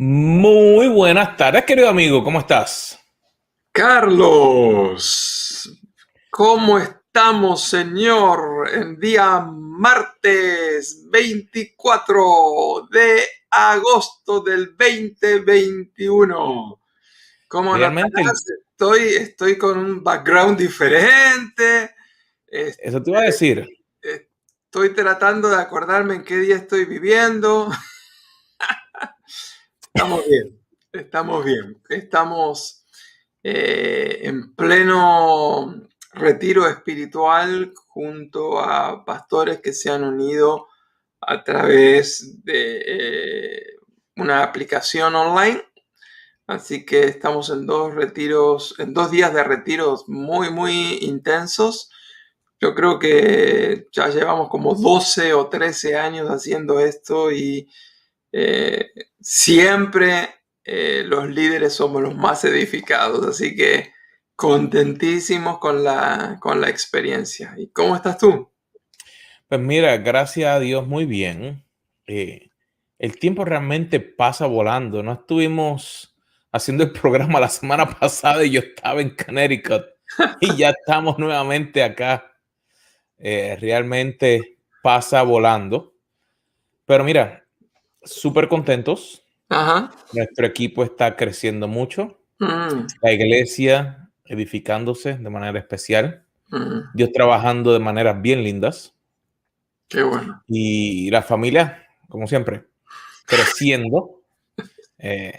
Muy buenas tardes, querido amigo, ¿cómo estás? Carlos, ¿cómo estamos, señor? En día martes 24 de agosto del 2021. ¿Cómo Realmente, notarás? Estoy con un background diferente. Este, eso te iba a decir. Estoy tratando de acordarme en qué día estoy viviendo. Estamos bien, estamos bien. Estamos en pleno retiro espiritual junto a pastores que se han unido a través de una aplicación online. Así que estamos en dos retiros, en 2 días de retiros muy, muy intensos. Yo creo que ya llevamos como 12 o 13 años haciendo esto y eh, siempre los líderes somos los más edificados, así que contentísimos con la experiencia. ¿Y cómo estás tú? Pues mira, gracias a Dios, muy bien. Eh, el tiempo realmente pasa volando. No estuvimos haciendo el programa la semana pasada y yo estaba en Connecticut y ya estamos nuevamente acá. Realmente pasa volando. Pero mira, súper contentos. Ajá. Nuestro equipo está creciendo mucho. Mm, La iglesia edificándose de manera especial. mm, Dios trabajando de maneras bien lindas qué bueno. y la familia, como siempre, creciendo. Eh,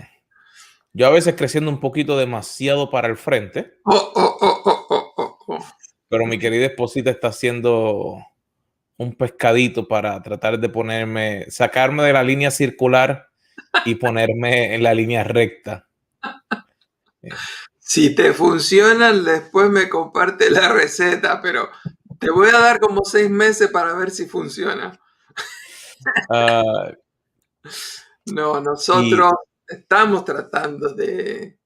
yo a veces creciendo un poquito demasiado para el frente, Oh, oh, oh, oh, oh, oh, oh. pero mi querida esposita está haciendo un pescadito para tratar de sacarme de la línea circular y ponerme en la línea recta. Eh, Si te funcionan, después me comparte la receta, pero te voy a dar como 6 meses para ver si funciona. ah, No, y nosotros estamos tratando de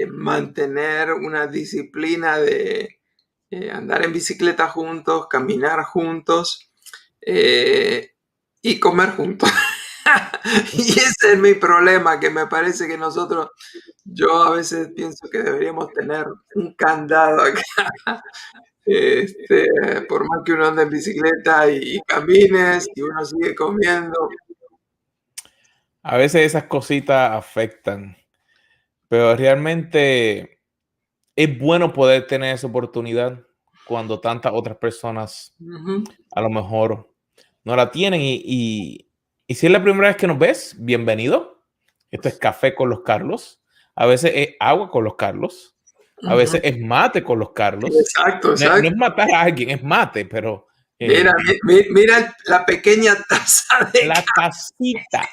mantener una disciplina de andar en bicicleta juntos, caminar juntos eh, y comer juntos. Y ese es mi problema, que me parece que yo a veces pienso que deberíamos tener un candado acá, este, por más que uno ande en bicicleta y camines y uno sigue comiendo. a veces esas cositas afectan, pero realmente es bueno poder tener esa oportunidad cuando tantas otras personas Ujú. a lo mejor no la tienen. Y si es la primera vez que nos ves, bienvenido. Esto es Café con los Carlos. A veces es agua con los Carlos. A Ujú. veces es mate con los Carlos. Exacto, No exacto. es matar a alguien, es mate, pero Mira, eh, mira la pequeña taza de la tacita.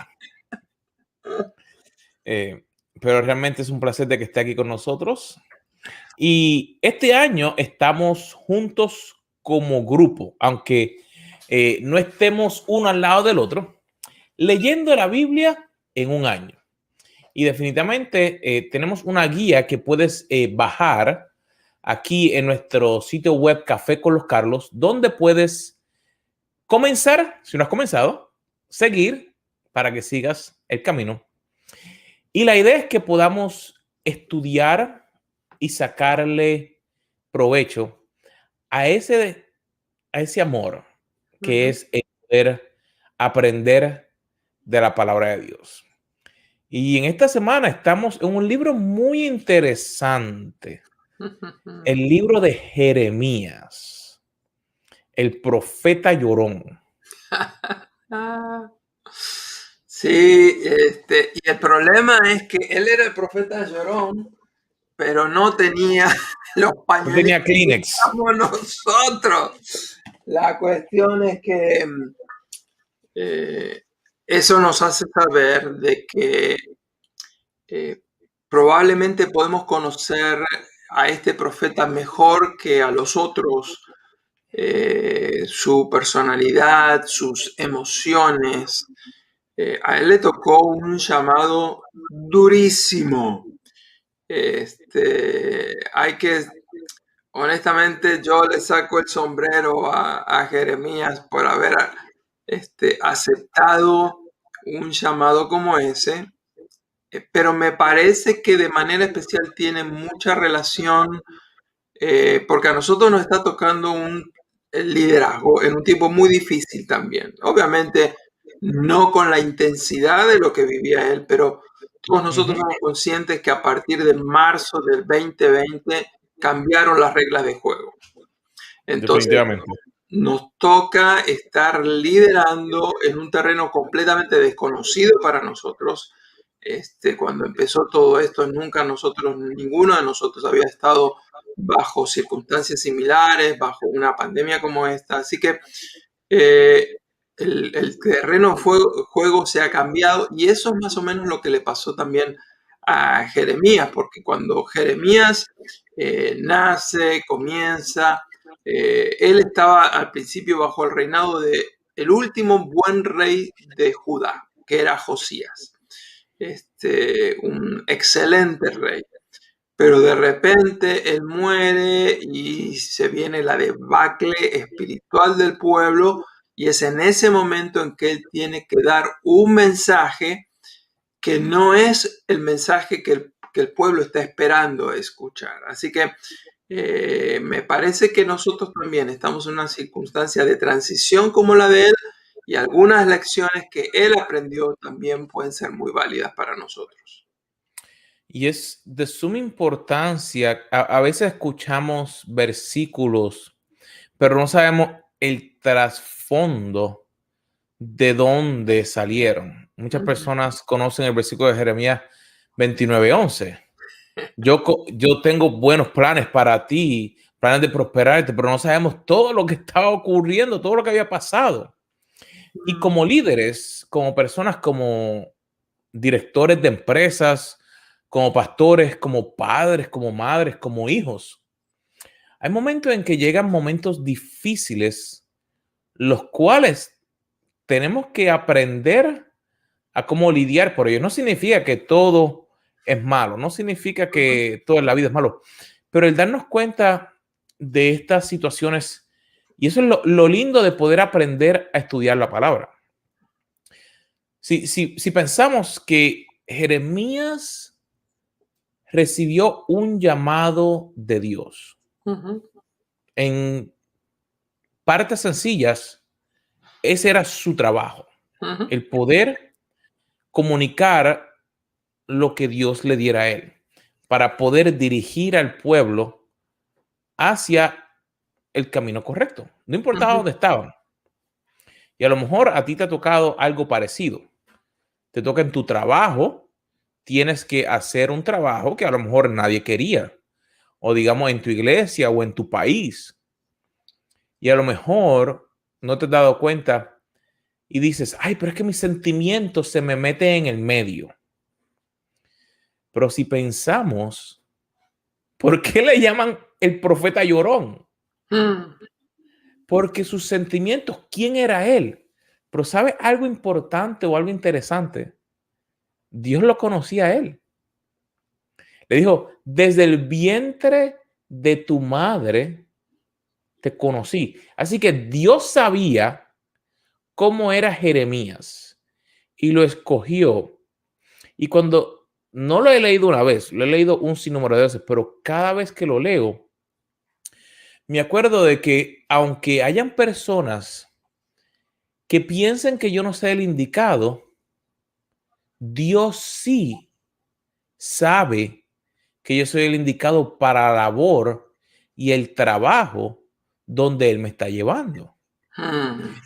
Eh, pero realmente es un placer de que esté aquí con nosotros. Y este año estamos juntos como grupo, aunque no estemos uno al lado del otro, leyendo la Biblia en un año. Y definitivamente tenemos una guía que puedes bajar aquí en nuestro sitio web Café con los Carlos, donde puedes comenzar, si no has comenzado, seguir para que sigas el camino. Y la idea es que podamos estudiar y sacarle provecho a a ese amor que Ujú. es el poder aprender de la palabra de Dios. Y en esta semana estamos en un libro muy interesante, el libro de Jeremías, el profeta llorón. Ah, sí, y el problema es que él era el profeta llorón, pero no tenía los No pañuelitos tenía que Kleenex. usamos nosotros. La cuestión es que eh, eso nos hace saber de que eh, probablemente podemos conocer a este profeta mejor que a los otros, su personalidad, sus emociones. A él le tocó un llamado durísimo. Hay que, honestamente, yo le saco el sombrero a Jeremías por haber aceptado un llamado como ese. pero me parece que de manera especial tiene mucha relación, porque a nosotros nos está tocando el liderazgo en un tiempo muy difícil también. Obviamente no con la intensidad de lo que vivía él, pero todos nosotros Ujú. somos conscientes que a partir de marzo del 2020 cambiaron las reglas de juego. Entonces, Definitivamente. nos toca estar liderando en un terreno completamente desconocido para nosotros. Cuando empezó todo esto, ninguno de nosotros había estado bajo circunstancias similares, bajo una pandemia como esta. Así que eh, el terreno de juego se ha cambiado y eso es más o menos lo que le pasó también a Jeremías, porque cuando Jeremías nace, comienza, él estaba al principio bajo el reinado de el último buen rey de Judá, que era Josías, un excelente rey. Pero de repente él muere y se viene la debacle espiritual del pueblo y es en ese momento en que él tiene que dar un mensaje que no es el mensaje que el pueblo está esperando escuchar. Así que me parece que nosotros también estamos en una circunstancia de transición como la de él y algunas lecciones que él aprendió también pueden ser muy válidas para nosotros. Y es de suma importancia. A veces escuchamos versículos, pero no sabemos el trasfondo de dónde salieron. Muchas personas conocen el versículo de Jeremías 29:11. Yo tengo buenos planes para ti, planes de prosperarte, pero no sabemos todo lo que estaba ocurriendo, todo lo que había pasado. Y como líderes, como personas, como directores de empresas, como pastores, como padres, como madres, como hijos, hay momentos en que llegan momentos difíciles, los cuales tenemos que aprender a cómo lidiar por ello. No significa que todo es malo, no significa que todo en la vida es malo, pero el darnos cuenta de estas situaciones, y eso es lo lindo de poder aprender a estudiar la palabra. Si pensamos que Jeremías recibió un llamado de Dios, en partes sencillas, ese era su trabajo, el poder comunicar lo que Dios le diera a él, para poder dirigir al pueblo hacia el camino correcto, no importaba dónde estaban. Y a lo mejor a ti te ha tocado algo parecido. Te toca en tu trabajo, tienes que hacer un trabajo que a lo mejor nadie quería, o digamos en tu iglesia o en tu país. Y a lo mejor no te has dado cuenta y dices, ay, pero es que mis sentimientos se me meten en el medio. Pero si pensamos, ¿por qué le llaman el profeta llorón? Porque sus sentimientos, ¿quién era él? Pero ¿sabe algo importante o algo interesante? Dios lo conocía a él. Le dijo, desde el vientre de tu madre te conocí. Así que Dios sabía cómo era Jeremías y lo escogió. Y cuando no lo he leído una vez, lo he leído un sinnúmero de veces, pero cada vez que lo leo, me acuerdo de que aunque hayan personas que piensen que yo no sé el indicado, Dios sí sabe que yo soy el indicado para la labor y el trabajo donde Él me está llevando.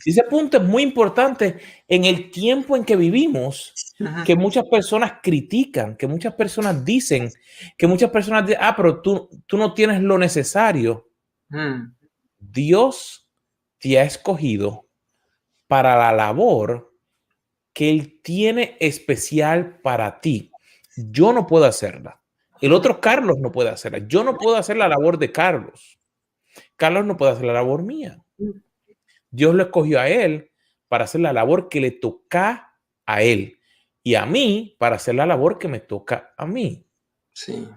Y ese punto es muy importante en el tiempo en que vivimos, que muchas personas critican, que muchas personas dicen, que muchas personas dicen, pero tú no tienes lo necesario. Dios te ha escogido para la labor que Él tiene especial para ti. Yo no puedo hacerla. El otro Carlos no puede hacerla. Yo no puedo hacer la labor de Carlos. Carlos no puede hacer la labor mía. Dios lo escogió a él para hacer la labor que le toca a él y a mí para hacer la labor que me toca a mí. Sí.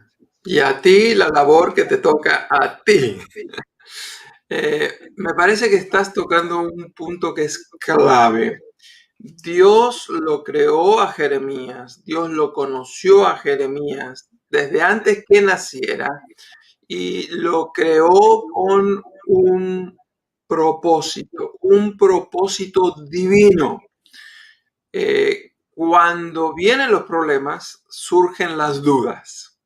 Y a ti la labor que te toca a ti. Me parece que estás tocando un punto que es clave. Dios lo creó a Jeremías, Dios lo conoció a Jeremías desde antes que naciera y lo creó con un propósito divino. Cuando vienen los problemas, surgen las dudas.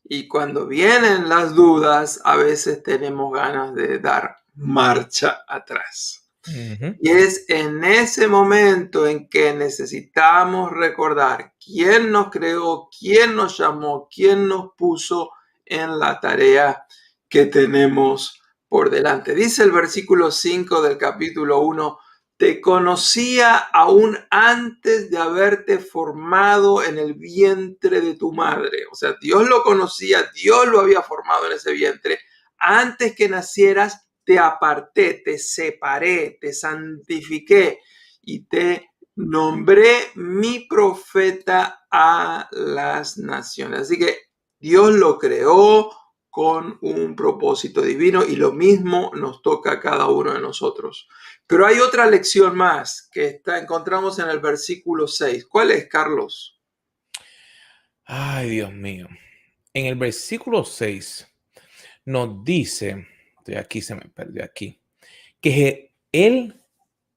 Y cuando vienen las dudas, a veces tenemos ganas de dar marcha atrás. Y es en ese momento en que necesitamos recordar quién nos creó, quién nos llamó, quién nos puso en la tarea que tenemos por delante. Dice el versículo 5 del capítulo 1, te conocía aún antes de haberte formado en el vientre de tu madre. O sea, Dios lo conocía, Dios lo había formado en ese vientre. Antes que nacieras, te aparté, te separé, te santifiqué y te nombré mi profeta a las naciones. Así que Dios lo creó con un propósito divino y lo mismo nos toca a cada uno de nosotros. Pero hay otra lección más que encontramos en el versículo 6. ¿Cuál es, Carlos? Ay, Dios mío. En el versículo 6 nos dice, aquí se me perdió aquí, que él,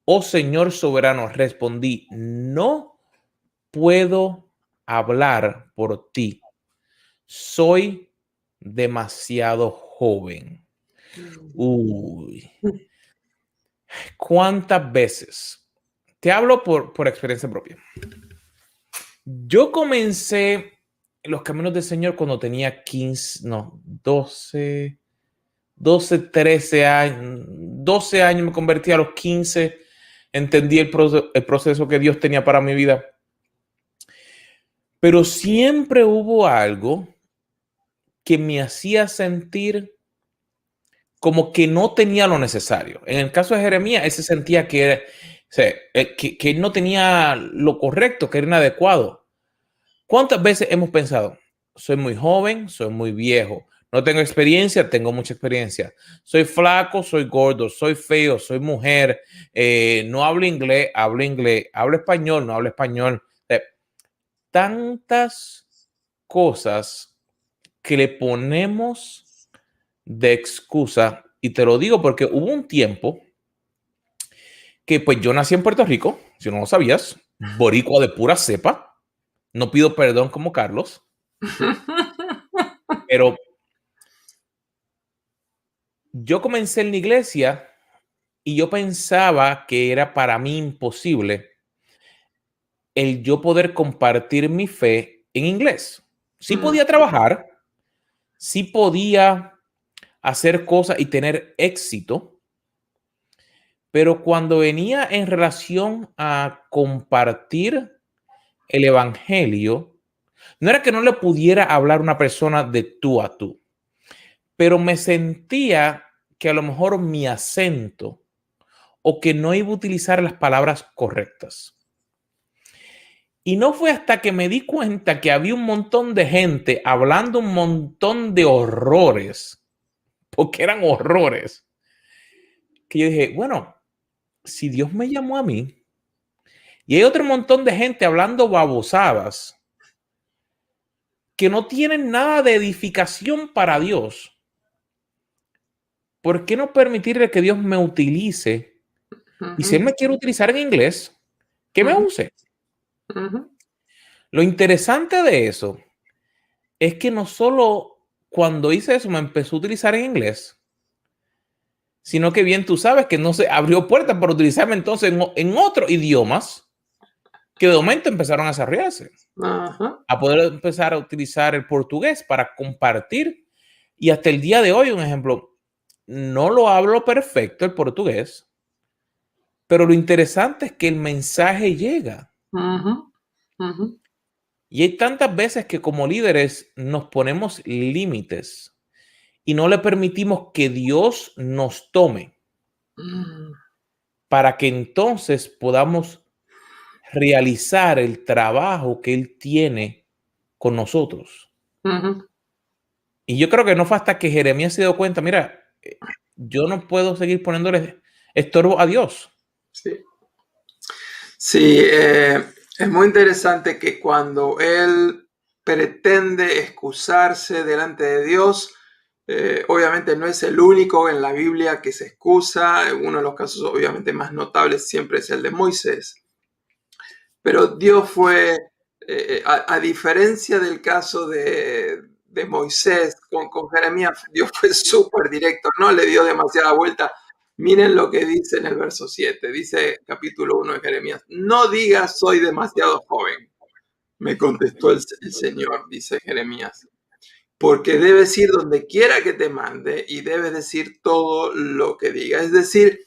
oh Señor soberano, respondí, no puedo hablar por ti. Soy demasiado joven. Uy, ¿cuántas veces? Te hablo por experiencia propia. Yo comencé los caminos del Señor cuando tenía 15, no, 13 años, 12 años me convertí a los 15, entendí el proceso que Dios tenía para mi vida. Pero siempre hubo algo que me hacía sentir como que no tenía lo necesario. En el caso de Jeremías, él se sentía que él no tenía lo correcto, que era inadecuado. ¿Cuántas veces hemos pensado, soy muy joven, soy muy viejo, no tengo experiencia, tengo mucha experiencia, soy flaco, soy gordo, soy feo, soy mujer, no hablo inglés, hablo español, no hablo español? Tantas cosas que le ponemos de excusa, y te lo digo porque hubo un tiempo que pues yo nací en Puerto Rico, si no lo sabías, boricua de pura cepa, no pido perdón como Carlos, pero yo comencé en la iglesia y yo pensaba que era para mí imposible el yo poder compartir mi fe en inglés. Sí podía trabajar, sí podía hacer cosas y tener éxito, pero cuando venía en relación a compartir el evangelio, no era que no le pudiera hablar a una persona de tú a tú, pero me sentía que a lo mejor mi acento o que no iba a utilizar las palabras correctas. Y no fue hasta que me di cuenta que había un montón de gente hablando un montón de horrores, porque eran horrores, que yo dije, bueno, si Dios me llamó a mí y hay otro montón de gente hablando babosadas que no tienen nada de edificación para Dios, ¿por qué no permitirle que Dios me utilice? Y si Él me quiere utilizar en inglés, que me use. Lo interesante de eso es que no solo cuando hice eso me empezó a utilizar en inglés, sino que bien tú sabes que no se abrió puertas para utilizarme entonces en otros idiomas que de momento empezaron a desarrollarse. A poder empezar a utilizar el portugués para compartir. Y hasta el día de hoy, un ejemplo, no lo hablo perfecto el portugués, pero lo interesante es que el mensaje llega. Y hay tantas veces que como líderes nos ponemos límites y no le permitimos que Dios nos tome para que entonces podamos realizar el trabajo que Él tiene con nosotros. Y yo creo que no fue hasta que Jeremías se dio cuenta, mira, yo no puedo seguir poniéndole estorbo a Dios. Sí, es muy interesante que cuando él pretende excusarse delante de Dios, obviamente no es el único en la Biblia que se excusa. Uno de los casos obviamente más notables siempre es el de Moisés. Pero Dios fue, a diferencia del caso de Moisés con Jeremías, Dios fue súper directo, no le dio demasiada vuelta. Miren lo que dice en el verso 7, dice capítulo 1 de Jeremías: no digas soy demasiado joven, me contestó el Señor, dice Jeremías, porque debes ir donde quiera que te mande y debes decir todo lo que diga. Es decir,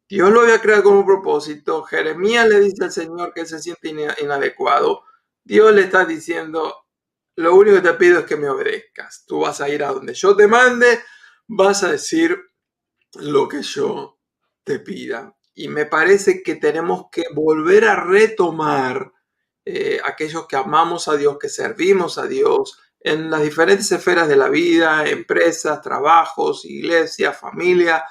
Dios lo había creado con un propósito. Jeremías le dice al Señor que él se siente inadecuado. Dios le está diciendo: lo único que te pido es que me obedezcas. Tú vas a ir a donde yo te mande, vas a decir lo que yo te pida. Y me parece que tenemos que volver a retomar, aquellos que amamos a Dios, que servimos a Dios en las diferentes esferas de la vida, empresas, trabajos, iglesia, familia.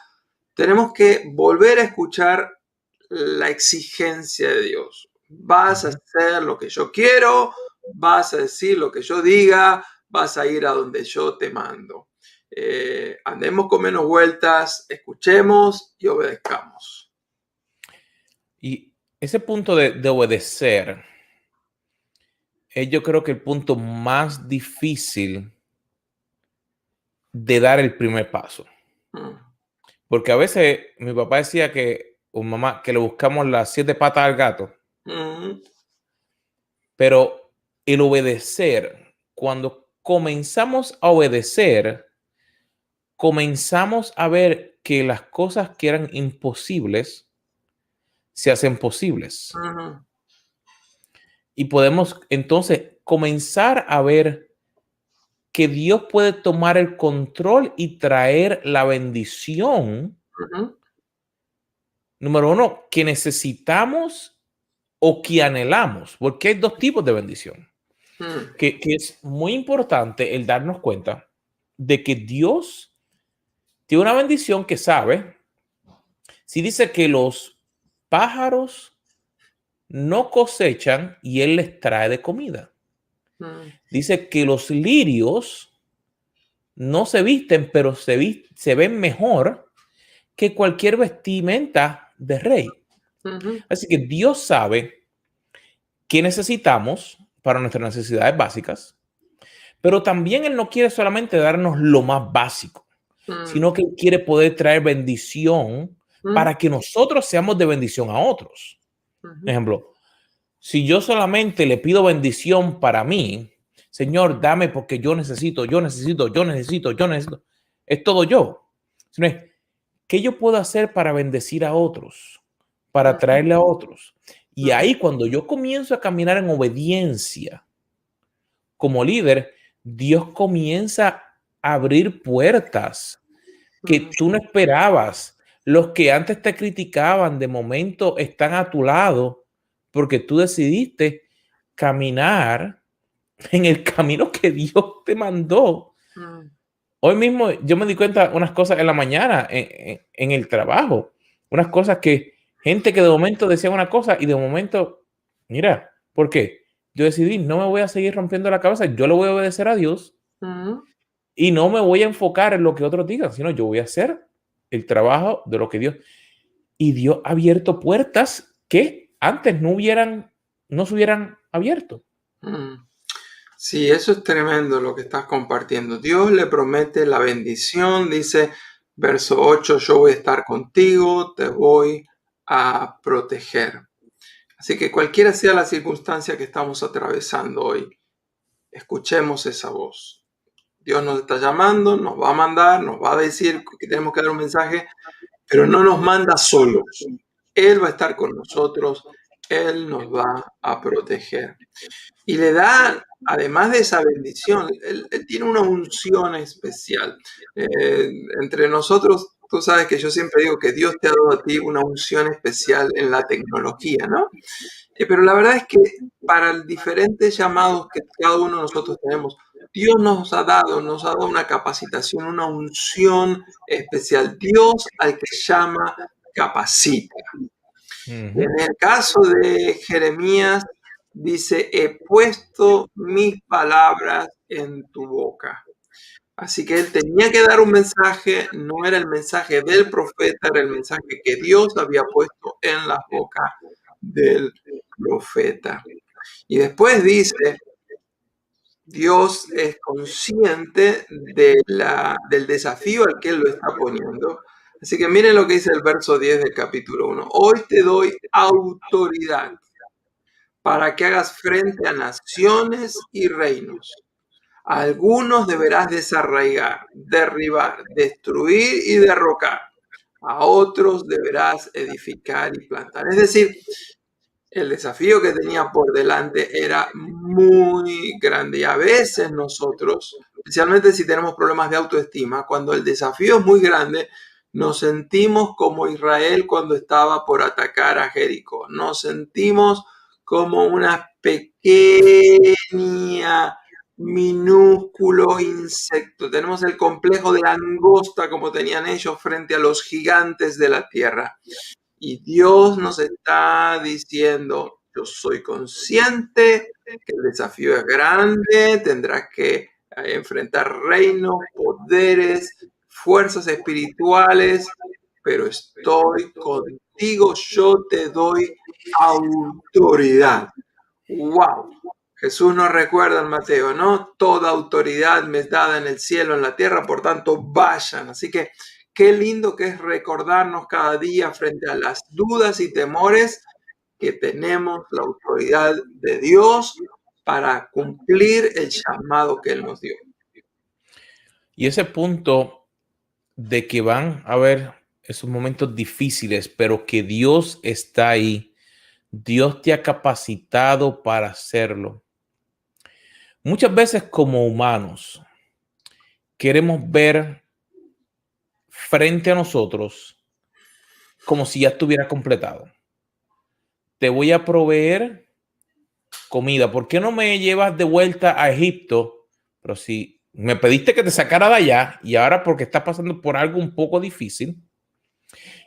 Tenemos que volver a escuchar la exigencia de Dios. Vas a Ujú. hacer lo que yo quiero, vas a decir lo que yo diga, vas a ir a donde yo te mando. Andemos con menos vueltas, escuchemos y obedezcamos. Y ese punto de obedecer es, yo creo que el punto más difícil de dar el primer paso. Mm. Porque a veces mi papá decía que, o mamá, que le buscamos las 7 patas al gato, Mm. pero el obedecer, cuando comenzamos a obedecer, comenzamos a ver que las cosas que eran imposibles se hacen posibles. Mm. Y podemos entonces comenzar a ver que Dios puede tomar el control y traer la bendición, Mm. número uno, que necesitamos o que anhelamos, porque hay dos tipos de bendición, Mm. que es muy importante el darnos cuenta de que Dios tiene una bendición que sabe, si dice que los pájaros no cosechan y Él les trae de comida. Mm. Dice que los lirios no se visten, pero se ven mejor que cualquier vestimenta de rey. Mm. Así que Dios sabe qué necesitamos para nuestras necesidades básicas, pero también Él no quiere solamente darnos lo más básico, Mm. sino que Él quiere poder traer bendición Mm. para que nosotros seamos de bendición a otros. Por Mm. ejemplo, si yo solamente le pido bendición para mí, Señor, dame porque yo necesito, yo necesito, yo necesito, yo necesito, es todo yo. Sino es, ¿qué yo puedo hacer para bendecir a otros? Para Mm. traerle a otros. Y Mm. ahí cuando yo comienzo a caminar en obediencia como líder, Dios comienza a abrir puertas que Mm. tú no esperabas. Los que antes te criticaban, de momento están a tu lado porque tú decidiste caminar en el camino que Dios te mandó. Mm. Hoy mismo yo me di cuenta unas cosas en la mañana en el trabajo, unas cosas que gente que de momento decía una cosa y de momento, mira, ¿por qué? Yo decidí, no me voy a seguir rompiendo la cabeza, yo le voy a obedecer a Dios Mm. y no me voy a enfocar en lo que otros digan, sino yo voy a hacer el trabajo de lo que Dios. Y Dios ha abierto puertas que antes no se hubieran abierto. Mm. Sí, eso es tremendo lo que estás compartiendo. Dios le promete la bendición, dice verso 8: yo voy a estar contigo, te voy a proteger. Así que cualquiera sea la circunstancia que estamos atravesando hoy, escuchemos esa voz. Dios nos está llamando, nos va a mandar, nos va a decir que tenemos que dar un mensaje, pero no nos manda solos. Él va a estar con nosotros, Él nos va a proteger. Y le da, además de esa bendición, él tiene una unción especial. Entre nosotros, tú sabes que yo siempre digo que Dios te ha dado a ti una unción especial en la tecnología, ¿no? Pero la verdad es que para diferentes llamados que cada uno de nosotros tenemos, Dios nos ha dado una capacitación, una unción especial. Dios al que llama, capacita. Ujú. En el caso de Jeremías, dice, he puesto mis palabras en tu boca. Así que él tenía que dar un mensaje, no era el mensaje del profeta, era el mensaje que Dios había puesto en la boca del profeta. Y después dice, Dios es consciente del desafío al que él lo está poniendo. Así que miren lo que dice el verso 10 del capítulo 1. Hoy te doy autoridad para que hagas frente a naciones y reinos. A algunos deberás desarraigar, derribar, destruir y derrocar. A otros deberás edificar y plantar. Es decir, el desafío que tenía por delante era muy grande y a veces nosotros, especialmente si tenemos problemas de autoestima, cuando el desafío es muy grande, nos sentimos como Israel cuando estaba por atacar a Jericó. Nos sentimos como una pequeña, minúsculo insecto. Tenemos el complejo de langosta como tenían ellos frente a los gigantes de la tierra. Y Dios nos está diciendo, yo soy consciente que el desafío es grande, tendrás que enfrentar reinos, poderes, fuerzas espirituales, pero estoy contigo, yo te doy autoridad. ¡Wow! Jesús nos recuerda en Mateo, ¿no? Toda autoridad me es dada en el cielo, en la tierra, por tanto, vayan. Así que qué lindo que es recordarnos cada día frente a las dudas y temores que tenemos la autoridad de Dios para cumplir el llamado que Él nos dio. Y ese punto de que van a haber esos momentos difíciles, pero que Dios está ahí, Dios te ha capacitado para hacerlo. Muchas veces como humanos queremos ver frente a nosotros como si ya estuviera completado. Te voy a proveer comida. ¿Por qué no me llevas de vuelta a Egipto? Pero si me pediste que te sacara de allá y ahora porque estás pasando por algo un poco difícil,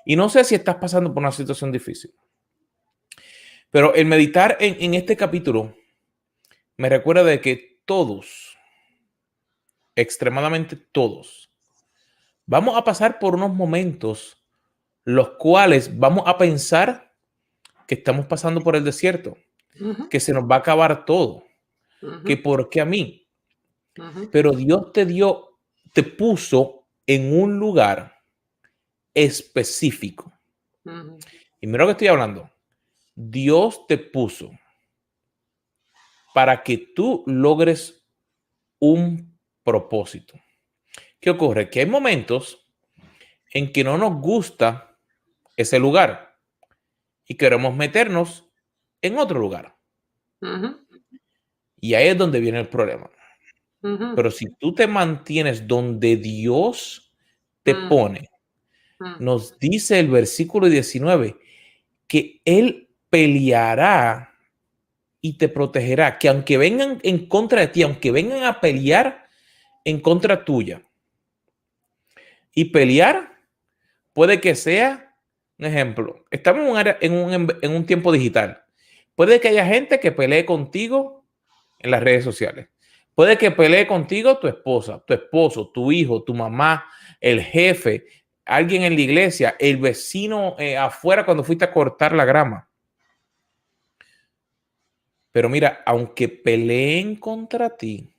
y no sé si estás pasando por una situación difícil, pero el meditar en este capítulo me recuerda de que todos, extremadamente todos, vamos a pasar por unos momentos los cuales vamos a pensar que estamos pasando por el desierto, Ujú, que se nos va a acabar todo, que ujú, por qué a mí. ujú, Pero Dios te puso en un lugar específico. ujú, Y mira lo que estoy hablando. Dios te puso para que tú logres un propósito. ¿Qué ocurre? Que hay momentos en que no nos gusta ese lugar y queremos meternos en otro lugar. ujú, Y ahí es donde viene el problema. ujú, Pero si tú te mantienes donde Dios te ujú, pone, ujú, nos dice el versículo 19 que Él peleará y te protegerá, que aunque vengan en contra de ti, aunque vengan a pelear en contra tuya, y pelear puede que sea, un ejemplo, estamos en un tiempo digital, puede que haya gente que pelee contigo en las redes sociales, puede que pelee contigo tu esposa, tu esposo, tu hijo, tu mamá, el jefe, alguien en la iglesia, el vecino afuera cuando fuiste a cortar la grama. Pero mira, aunque peleen contra ti,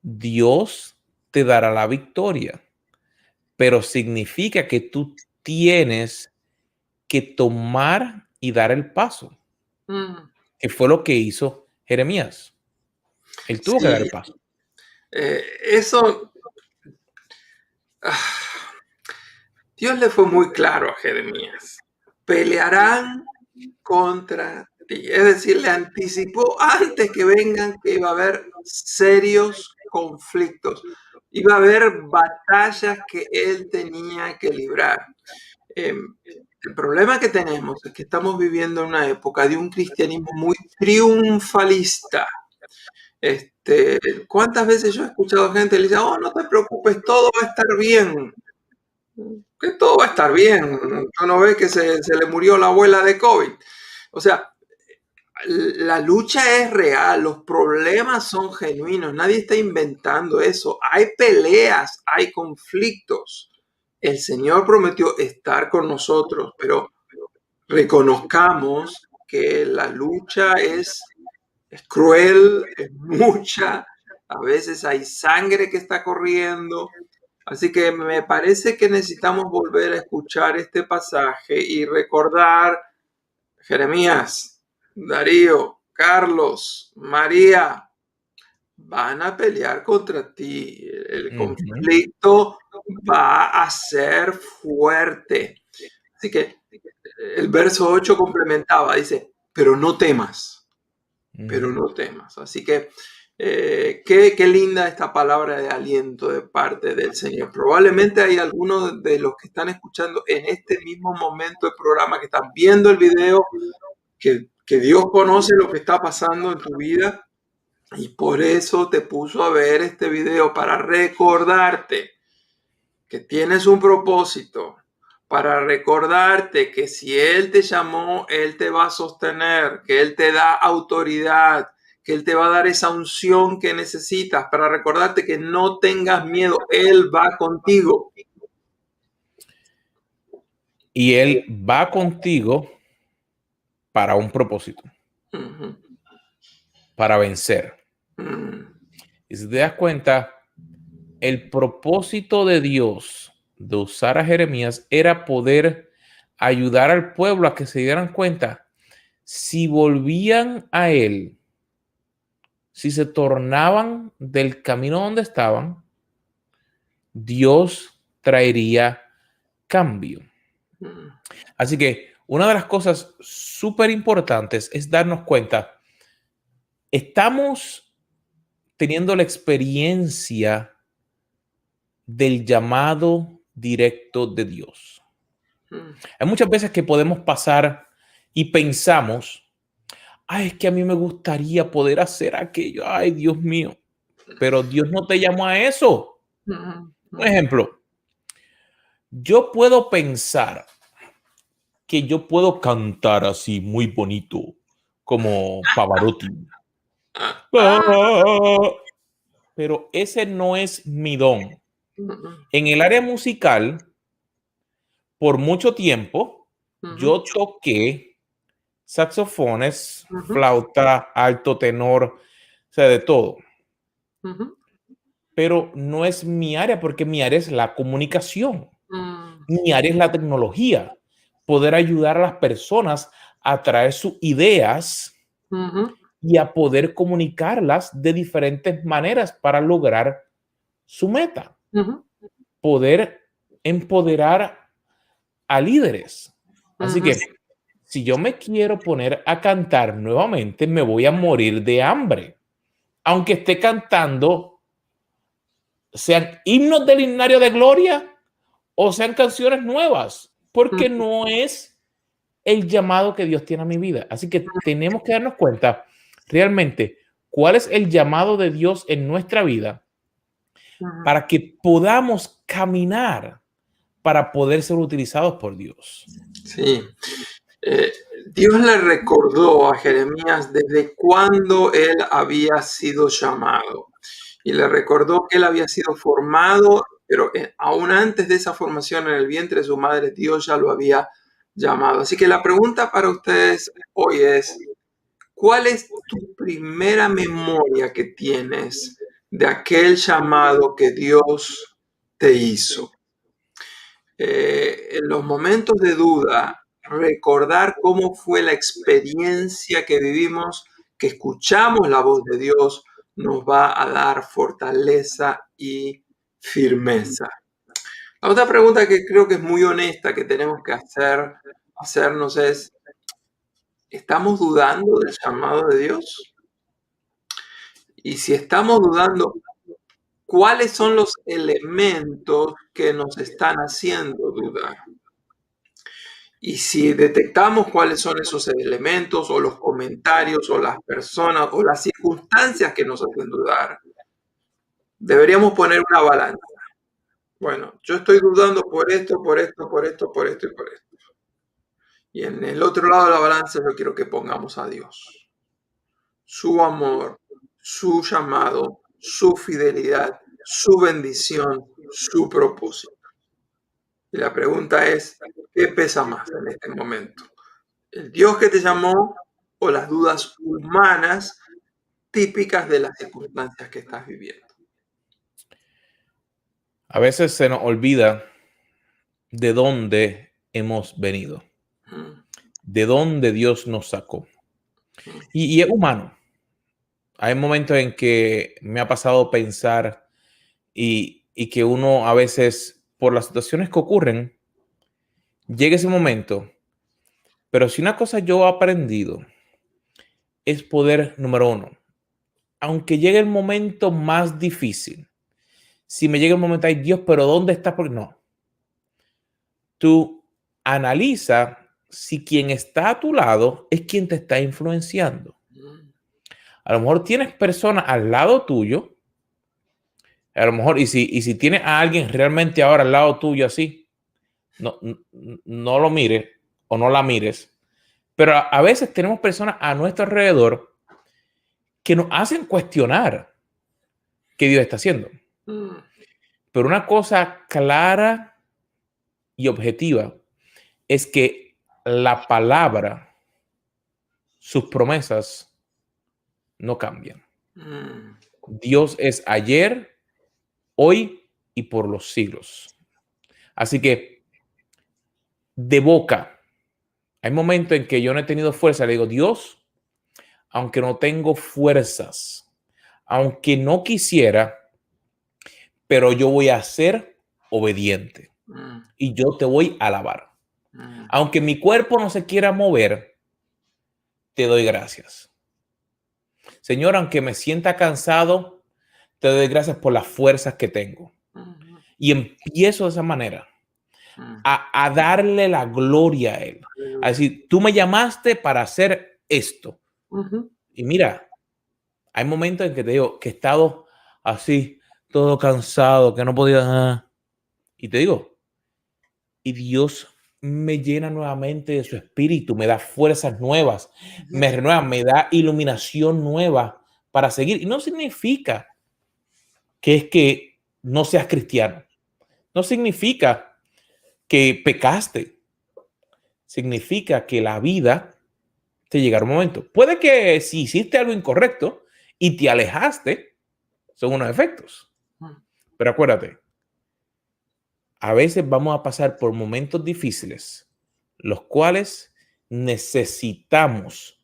Dios te dará la victoria. Pero significa que tú tienes que tomar y dar el paso, ujú. que fue lo que hizo Jeremías. Él tuvo que dar Sí, el paso. eso, Dios le fue muy claro a Jeremías. Pelearán contra ti. Es decir, le anticipó antes que vengan que iba a haber serios conflictos. Iba a haber batallas que él tenía que librar. El problema que tenemos es que estamos viviendo una época de un cristianismo muy triunfalista. ¿Cuántas veces yo he escuchado gente que le dice, oh, no te preocupes, todo va a estar bien? que todo va a estar bien. Tú no ves que se le murió la abuela de COVID. O sea, la lucha es real, los problemas son genuinos, nadie está inventando eso. Hay peleas, hay conflictos. El Señor prometió estar con nosotros, pero reconozcamos que la lucha es cruel, es mucha, a veces hay sangre que está corriendo. Así que me parece que necesitamos volver a escuchar este pasaje y recordar, Jeremías, Darío, Carlos, María, van a pelear contra ti. El conflicto va a ser fuerte. Así que el verso 8 complementaba, dice, pero no temas, pero no temas. Así que qué linda esta palabra de aliento de parte del Señor. Probablemente hay algunos de los que están escuchando en este mismo momento del programa, que están viendo el video, que Dios conoce lo que está pasando en tu vida y por eso te puso a ver este video para recordarte que tienes un propósito, para recordarte que si Él te llamó, Él te va a sostener, que Él te da autoridad, que Él te va a dar esa unción que necesitas, para recordarte que no tengas miedo, Él va contigo. Y Él va contigo para un propósito, para vencer. Y si te das cuenta, el propósito de Dios de usar a Jeremías era poder ayudar al pueblo a que se dieran cuenta, si volvían a Él, si se tornaban del camino donde estaban, Dios traería cambio. Así que una de las cosas súper importantes es darnos cuenta, estamos teniendo la experiencia del llamado directo de Dios. Hay muchas veces que podemos pasar y pensamos, ay, es que a mí me gustaría poder hacer aquello, ay, Dios mío, pero Dios no te llamó a eso. Un ejemplo, yo puedo pensar que yo puedo cantar así muy bonito, como Pavarotti. Pero ese no es mi don. En el área musical, por mucho tiempo, yo toqué saxofones, flauta, alto tenor, o sea, de todo. Pero no es mi área, porque mi área es la comunicación. Mi área es la tecnología. Poder ayudar a las personas a traer sus ideas y a poder comunicarlas de diferentes maneras para lograr su meta. Poder empoderar a líderes. Así que si yo me quiero poner a cantar nuevamente, me voy a morir de hambre. Aunque esté cantando, sean himnos del himnario de gloria o sean canciones nuevas, porque no es el llamado que Dios tiene a mi vida. Así que tenemos que darnos cuenta realmente cuál es el llamado de Dios en nuestra vida para que podamos caminar para poder ser utilizados por Dios. Sí. Dios le recordó a Jeremías desde cuándo él había sido llamado y le recordó que él había sido formado, pero aún antes de esa formación en el vientre de su madre, Dios ya lo había llamado. Así que la pregunta para ustedes hoy es, ¿cuál es tu primera memoria que tienes de aquel llamado que Dios te hizo? En los momentos de duda, recordar cómo fue la experiencia que vivimos, que escuchamos la voz de Dios, nos va a dar fortaleza y firmeza. La otra pregunta que creo que es muy honesta que tenemos que hacernos es, ¿estamos dudando del llamado de Dios? Y si estamos dudando, ¿cuáles son los elementos que nos están haciendo dudar? Y si detectamos cuáles son esos elementos o los comentarios o las personas o las circunstancias que nos hacen dudar, deberíamos poner una balanza. Bueno, yo estoy dudando por esto, por esto, por esto, por esto y por esto. Y en el otro lado de la balanza yo quiero que pongamos a Dios, su amor, su llamado, su fidelidad, su bendición, su propósito. Y la pregunta es, ¿qué pesa más en este momento? ¿El Dios que te llamó o las dudas humanas típicas de las circunstancias que estás viviendo? A veces se nos olvida de dónde hemos venido, Mm, de dónde Dios nos sacó. mm, Y es humano. Hay momentos en que me ha pasado pensar y que uno a veces, por las situaciones que ocurren, llega ese momento. Pero si una cosa yo he aprendido es poder, número uno, aunque llegue el momento más difícil, si me llega el momento, ay Dios, pero ¿dónde estás? Porque no, tú analiza si quien está a tu lado es quien te está influenciando. mm, A lo mejor tienes personas al lado tuyo, a lo mejor, y si tienes a alguien realmente ahora al lado tuyo así, no lo mires o no la mires, pero a veces tenemos personas a nuestro alrededor que nos hacen cuestionar qué Dios está haciendo. mm, Pero una cosa clara y objetiva es que la palabra, sus promesas no cambian. mm. Dios es ayer, hoy y por los siglos. Así que de boca, hay momentos en que yo no he tenido fuerza, le digo, Dios, aunque no tengo fuerzas, aunque no quisiera, pero yo voy a ser obediente Mm, y yo te voy a alabar. mm, Aunque mi cuerpo no se quiera mover, te doy gracias. Señor, aunque me sienta cansado, te doy gracias por las fuerzas que tengo. mm, Y empiezo de esa manera mm. a darle la gloria a Él. A Aleluya. decir, tú me llamaste para hacer esto. Ujú. Y mira, hay momentos en que te digo que he estado así, todo cansado, que no podía. Y te digo, y Dios me llena nuevamente de su espíritu, me da fuerzas nuevas, me renueva, me da iluminación nueva para seguir. Y no significa que es que no seas cristiano, no significa que pecaste, significa que la vida te llegará un momento. Puede que si hiciste algo incorrecto y te alejaste, son unos efectos. Mm. Pero acuérdate, a veces vamos a pasar por momentos difíciles, los cuales necesitamos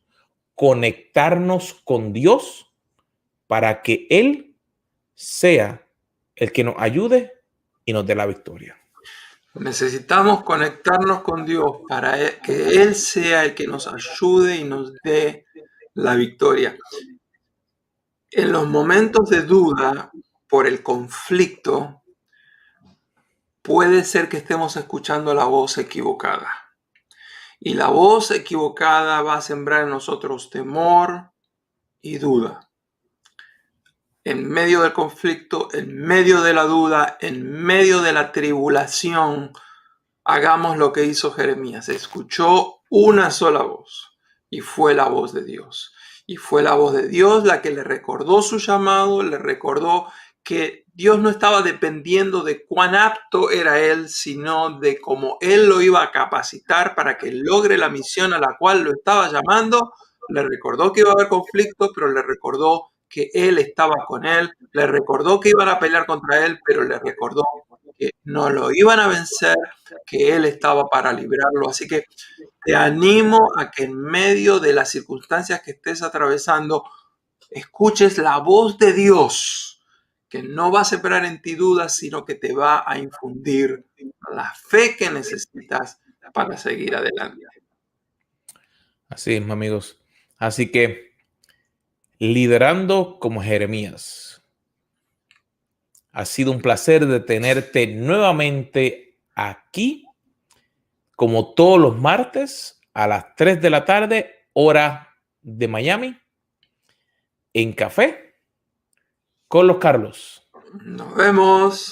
conectarnos con Dios para que Él sea el que nos ayude y nos dé la victoria. Necesitamos conectarnos con Dios para que Él sea el que nos ayude y nos dé la victoria. En los momentos de duda por el conflicto, puede ser que estemos escuchando la voz equivocada. Y la voz equivocada va a sembrar en nosotros temor y duda. En medio del conflicto, en medio de la duda, en medio de la tribulación, hagamos lo que hizo Jeremías. Escuchó una sola voz y fue la voz de Dios. Y fue la voz de Dios la que le recordó su llamado, le recordó que Dios no estaba dependiendo de cuán apto era él, sino de cómo él lo iba a capacitar para que logre la misión a la cual lo estaba llamando. Le recordó que iba a haber conflictos, pero le recordó que él estaba con él. Le recordó que iban a pelear contra él, pero le recordó que no lo iban a vencer, que él estaba para librarlo. Así que te animo a que en medio de las circunstancias que estés atravesando, escuches la voz de Dios, que no va a sembrar en ti dudas, sino que te va a infundir la fe que necesitas para seguir adelante. Así es, amigos. Así que liderando como Jeremías, ha sido un placer de tenerte nuevamente aquí, como todos los martes a las 3 de la tarde, hora de Miami, en Café con los Carlos. Nos vemos.